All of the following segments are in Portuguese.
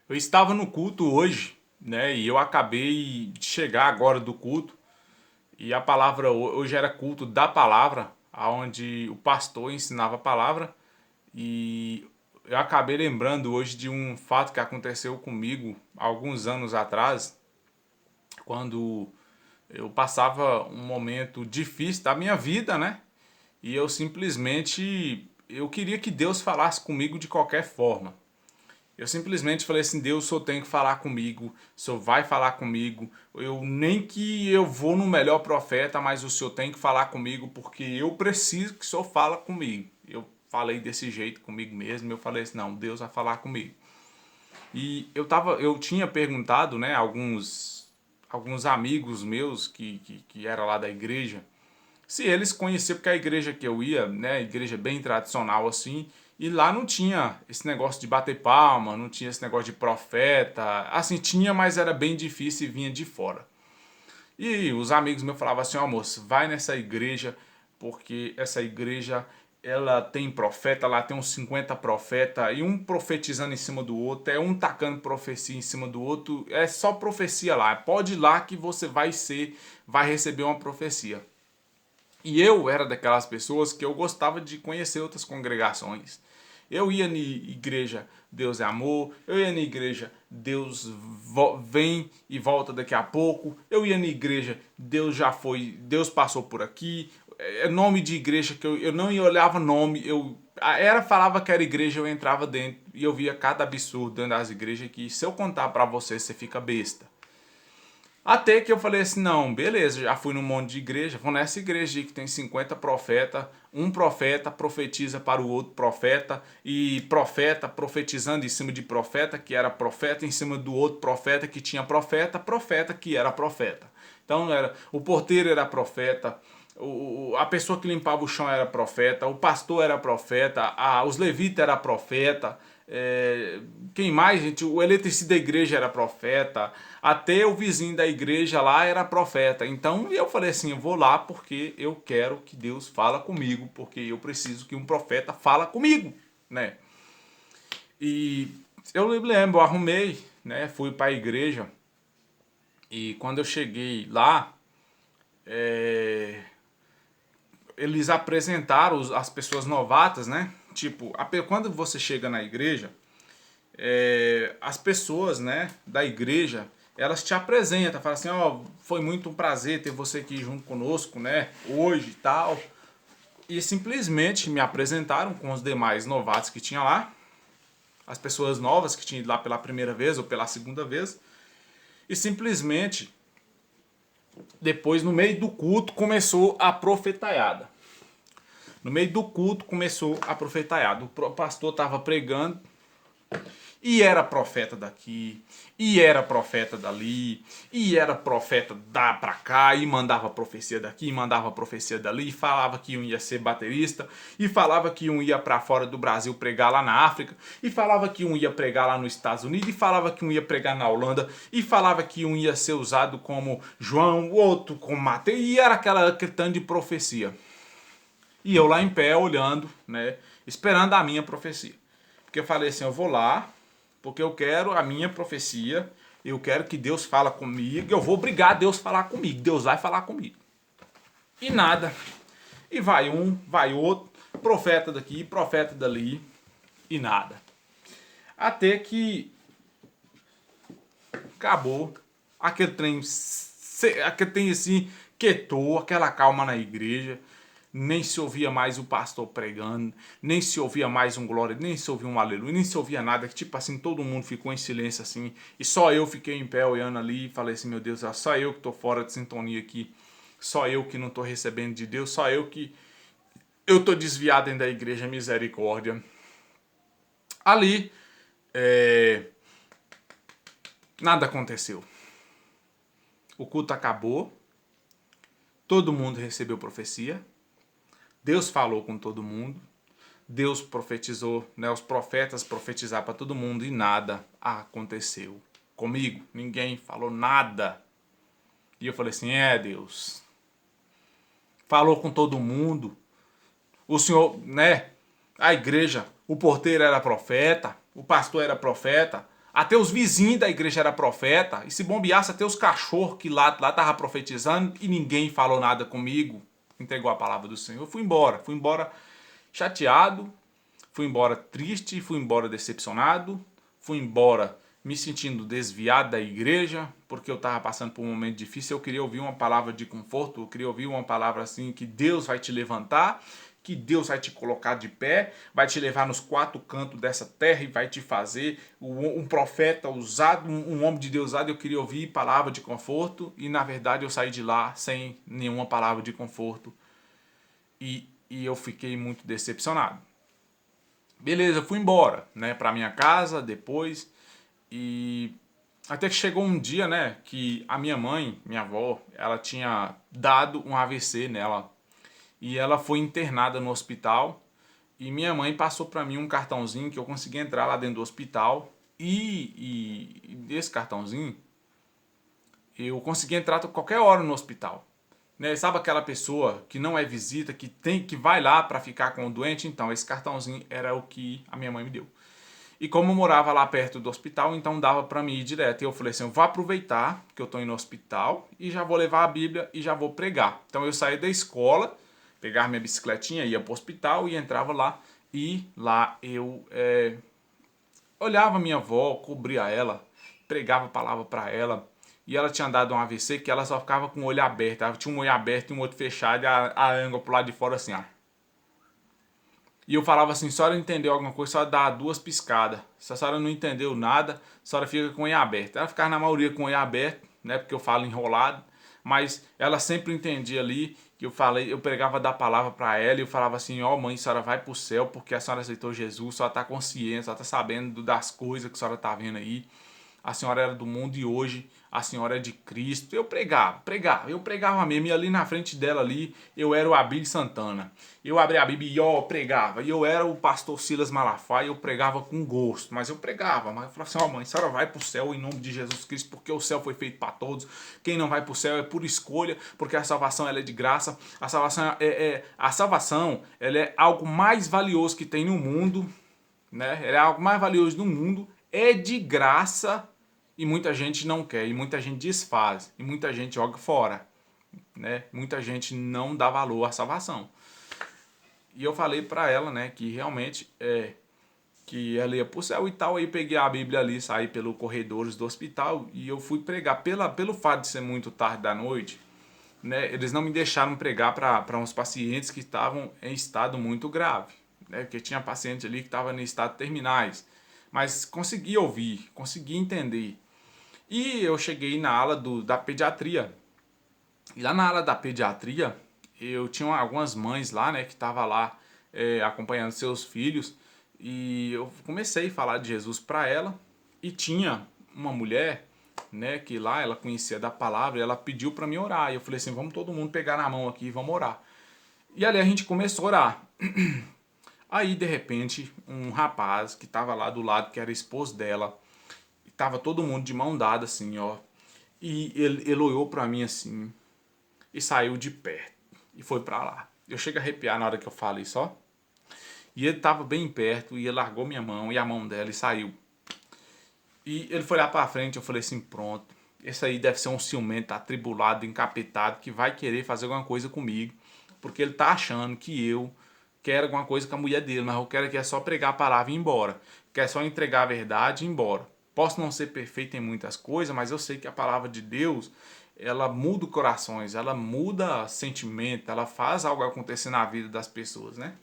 Eu estava no culto hoje, né? E eu acabei de chegar agora do culto. E a palavra hoje era culto da palavra, onde o pastor ensinava a palavra. E eu acabei lembrando hoje de um fato que aconteceu comigo alguns anos atrás, quando eu passava um momento difícil da minha vida, né? E eu simplesmente eu queria que Deus falasse comigo de qualquer forma. Eu simplesmente falei assim, Deus, o Senhor tem que falar comigo, o Senhor vai falar comigo. Eu nem que eu vou no melhor profeta, mas o Senhor tem que falar comigo porque eu preciso que o Senhor fala comigo. Eu falei desse jeito comigo mesmo, eu falei assim, não, Deus vai falar comigo. E eu tinha perguntado, né, alguns amigos meus que era lá da igreja, se eles conheciam, porque a igreja que eu ia, né, igreja bem tradicional assim, e lá não tinha esse negócio de bater palma, não tinha esse negócio de profeta, assim, tinha, mas era bem difícil e vinha de fora. E os amigos meus falavam assim, ó moço, vai nessa igreja, porque essa igreja, ela tem profeta, lá tem uns 50 profetas, e um profetizando em cima do outro, é um tacando profecia em cima do outro, é só profecia lá, pode ir lá que você vai receber uma profecia. E eu era daquelas pessoas que eu gostava de conhecer outras congregações. Eu ia na igreja Deus é Amor, eu ia na igreja Deus vem e volta daqui a pouco, eu ia na igreja Deus já foi, Deus passou por aqui, é nome de igreja que eu não olhava nome, falava que era igreja, eu entrava dentro e eu via cada absurdo dentro das igrejas que se eu contar pra você, você fica besta. Até que eu falei assim, não, beleza, já fui num monte de igreja, vou nessa igreja aí que tem 50 profetas, um profeta profetiza para o outro profeta, e profeta profetizando em cima de profeta, que era profeta, em cima do outro profeta que tinha profeta, profeta que era profeta. Então o porteiro era profeta, a pessoa que limpava o chão era profeta, o pastor era profeta, os levitas era profeta, quem mais, gente? O eletricista da igreja era profeta, até o vizinho da igreja lá era profeta. Então eu falei assim, eu vou lá porque eu quero que Deus fala comigo, porque eu preciso que um profeta fala comigo, né? E eu lembro, eu arrumei, né? Fui para a igreja e quando eu cheguei lá, é, eles apresentaram as pessoas novatas, né? Tipo, quando você chega na igreja, as pessoas, né, da igreja, elas te apresentam, falam assim, ó, foi muito um prazer ter você aqui junto conosco, né, hoje e tal. E simplesmente me apresentaram com os demais novatos que tinha lá, as pessoas novas que tinham ido lá pela primeira vez ou pela segunda vez. E simplesmente, depois, no meio do culto, começou a profetaiada. No meio do culto começou a profetaiada. O pastor estava pregando e era profeta daqui, e era profeta dali, e era profeta da pra cá, e mandava profecia daqui, e mandava profecia dali, e falava que um ia ser baterista, e falava que um ia para fora do Brasil pregar lá na África, e falava que um ia pregar lá nos Estados Unidos, e falava que um ia pregar na Holanda, e falava que um ia ser usado como João, o outro como Mateus, e era aquele tanto de profecia. E eu lá em pé olhando, né, esperando a minha profecia. Porque eu falei assim, eu vou lá, porque eu quero a minha profecia, eu quero que Deus fala comigo, eu vou obrigar a Deus a falar comigo, Deus vai falar comigo. E nada. E vai um, vai outro, profeta daqui, profeta dali, e nada. Até que acabou aquele trem assim, quietou, aquela calma na igreja, nem se ouvia mais o pastor pregando, nem se ouvia mais um glória, nem se ouvia um aleluia, nem se ouvia nada, que tipo assim, todo mundo ficou em silêncio assim, e só eu fiquei em pé olhando ali e falei assim, meu Deus, é só eu que tô fora de sintonia aqui, só eu que não tô recebendo de Deus, só eu tô desviado dentro da igreja, misericórdia. Ali, é, nada aconteceu. O culto acabou, todo mundo recebeu profecia, Deus falou com todo mundo, Deus profetizou, né, os profetas profetizaram para todo mundo e nada aconteceu comigo. Ninguém falou nada. E eu falei assim, Deus, falou com todo mundo. O senhor, né, a igreja, o porteiro era profeta, o pastor era profeta, Até os vizinhos da igreja era profeta. E se bombeasse até os cachorros que lá estavam profetizando e ninguém falou nada comigo. Entregou a palavra do Senhor. Eu fui embora. Fui embora chateado. Fui embora triste. Fui embora decepcionado. Fui embora me sentindo desviado da igreja. Porque eu estava passando por um momento difícil. Eu queria ouvir uma palavra de conforto. Eu queria ouvir uma palavra assim que Deus vai te levantar, que Deus vai te colocar de pé, vai te levar nos quatro cantos dessa terra e vai te fazer um profeta usado, um homem de Deus usado. Eu queria ouvir palavra de conforto e na verdade eu saí de lá sem nenhuma palavra de conforto e eu fiquei muito decepcionado. Beleza, eu fui embora, né, para minha casa depois e até que chegou um dia, né, que a minha mãe, minha avó, ela tinha dado um AVC nela e ela foi internada no hospital e minha mãe passou para mim um cartãozinho que eu consegui entrar lá dentro do hospital e desse cartãozinho eu consegui entrar a qualquer hora no hospital, né? Sabe aquela pessoa que não é visita, que vai lá para ficar com o doente? Então esse cartãozinho era o que a minha mãe me deu. E como eu morava lá perto do hospital, então dava para mim ir direto. E eu falei assim, eu vou aproveitar que eu estou indo no hospital e já vou levar a Bíblia e já vou pregar. Então eu saí da escola, pegava minha bicicletinha, ia para o hospital e entrava lá. E lá eu olhava minha avó, cobria ela, pregava a palavra para ela. E ela tinha dado um AVC que ela só ficava com o olho aberto. Ela tinha um olho aberto e um outro fechado e a ângulo pro lado de fora assim, ó. E eu falava assim, se a senhora entendeu alguma coisa, a senhora dá duas piscadas. Se a senhora não entendeu nada, a senhora fica com o olho aberto. Ela ficava na maioria com o olho aberto, né? Porque eu falo enrolado. Mas ela sempre entendia ali que eu pregava da palavra para ela e eu falava assim, ó mãe, a senhora vai pro céu porque a senhora aceitou Jesus, a senhora tá consciente, a senhora tá sabendo das coisas que a senhora tá vendo aí. A senhora era do mundo e hoje a senhora é de Cristo. Eu pregava mesmo. E ali na frente dela ali, eu era o Abílio Santana. Eu abria a Bíblia e eu pregava. E eu era o pastor Silas Malafaia, eu pregava com gosto. Mas eu pregava. Mas eu falava assim, ó mãe, a senhora vai pro céu em nome de Jesus Cristo, porque o céu foi feito para todos. Quem não vai pro céu é por escolha, porque a salvação ela é de graça. A salvação ela é algo mais valioso que tem no mundo, né? Ela é algo mais valioso do mundo. É de graça. E muita gente não quer, e muita gente desfaz, e muita gente joga fora, né? Muita gente não dá valor à salvação. E eu falei para ela, né, que realmente que ela ia pro céu e tal, aí peguei a Bíblia ali, saí pelos corredores do hospital e eu fui pregar pelo fato de ser muito tarde da noite, né? Eles não me deixaram pregar para uns pacientes que estavam em estado muito grave, né? Porque tinha pacientes ali que estavam em estado terminais, mas consegui ouvir, consegui entender. E eu cheguei na ala da pediatria. E lá na ala da pediatria, eu tinha algumas mães lá, né, que estavam lá acompanhando seus filhos. E eu comecei a falar de Jesus para ela. E tinha uma mulher, né, que lá ela conhecia da palavra e ela pediu para mim orar. E eu falei assim, vamos todo mundo pegar na mão aqui e vamos orar. E ali a gente começou a orar. Aí, de repente, um rapaz que estava lá do lado, que era esposo dela, tava todo mundo de mão dada assim, ó. E ele olhou pra mim assim e saiu de perto e foi pra lá. Eu chego a arrepiar na hora que eu falo isso, ó. E ele tava bem perto e ele largou minha mão e a mão dela e saiu. E ele foi lá pra frente, eu falei assim, pronto. Esse aí deve ser um ciumento, atribulado, encapetado, que vai querer fazer alguma coisa comigo. Porque ele tá achando que eu quero alguma coisa com a mulher dele, mas eu quero que é só pregar a palavra e ir embora. Quer só entregar a verdade e ir embora. Posso não ser perfeito em muitas coisas, mas eu sei que a palavra de Deus, ela muda corações, ela muda sentimento, ela faz algo acontecer na vida das pessoas, né?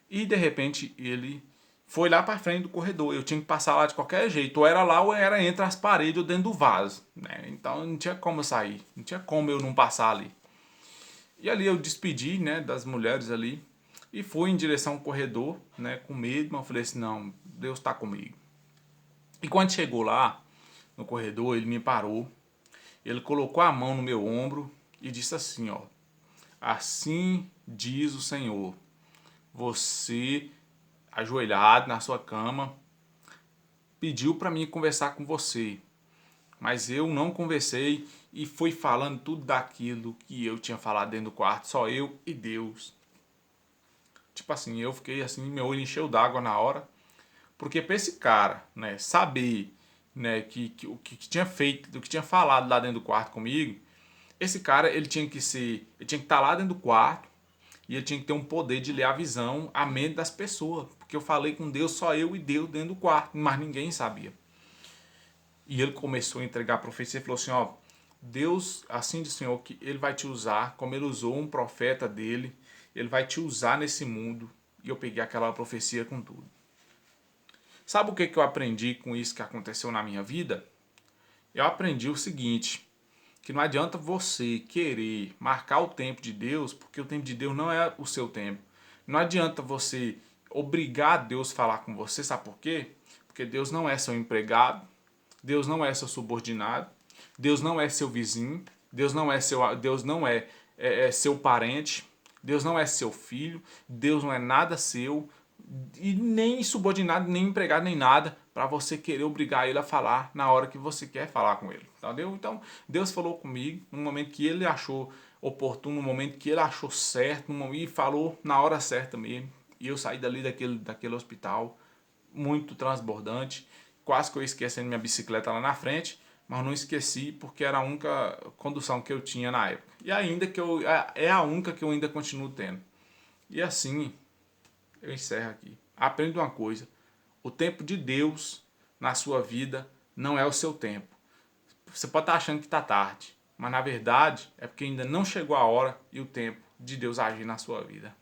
E de repente ele foi lá para frente do corredor. Eu tinha que passar lá de qualquer jeito. Ou era lá ou era entre as paredes ou dentro do vaso, né? Então não tinha como eu sair, não tinha como eu não passar ali. E ali eu despedi, né, das mulheres ali e fui em direção ao corredor, né, com medo, mas eu falei assim, não, Deus está comigo. E quando chegou lá no corredor, ele me parou, ele colocou a mão no meu ombro e disse assim, ó, assim diz o Senhor, você ajoelhado na sua cama pediu para mim conversar com você, mas eu não conversei e fui falando tudo daquilo que eu tinha falado dentro do quarto, só eu e Deus. Tipo assim, eu fiquei assim, meu olho encheu d'água na hora, porque para esse cara, né, saber né, o que tinha feito, do que tinha falado lá dentro do quarto comigo, esse cara, ele tinha que estar lá dentro do quarto e ele tinha que ter um poder de ler a visão, a mente das pessoas, porque eu falei com Deus, só eu e Deus dentro do quarto, mas ninguém sabia. E ele começou a entregar a profecia e falou assim, ó, Deus, assim diz o Senhor, que ele vai te usar, como ele usou um profeta dele, ele vai te usar nesse mundo. E eu peguei aquela profecia com tudo. Sabe o que eu aprendi com isso que aconteceu na minha vida? Eu aprendi o seguinte, que não adianta você querer marcar o tempo de Deus, porque o tempo de Deus não é o seu tempo. Não adianta você obrigar Deus a falar com você, sabe por quê? Porque Deus não é seu empregado, Deus não é seu subordinado, Deus não é seu vizinho, Deus não é seu parente, Deus não é seu filho, Deus não é nada seu, e nem subordinado, nem empregado, nem nada, para você querer obrigar ele a falar na hora que você quer falar com ele, entendeu? Então, Deus falou comigo no momento que ele achou oportuno, no momento que ele achou certo, e falou na hora certa mesmo. E eu saí dali daquele hospital muito transbordante, quase que eu esquecendo minha bicicleta lá na frente, mas não esqueci porque era a única condução que eu tinha na época. E ainda que é a única que eu ainda continuo tendo. E assim, eu encerro aqui. Aprenda uma coisa: o tempo de Deus na sua vida não é o seu tempo. Você pode estar achando que está tarde, mas na verdade é porque ainda não chegou a hora e o tempo de Deus agir na sua vida.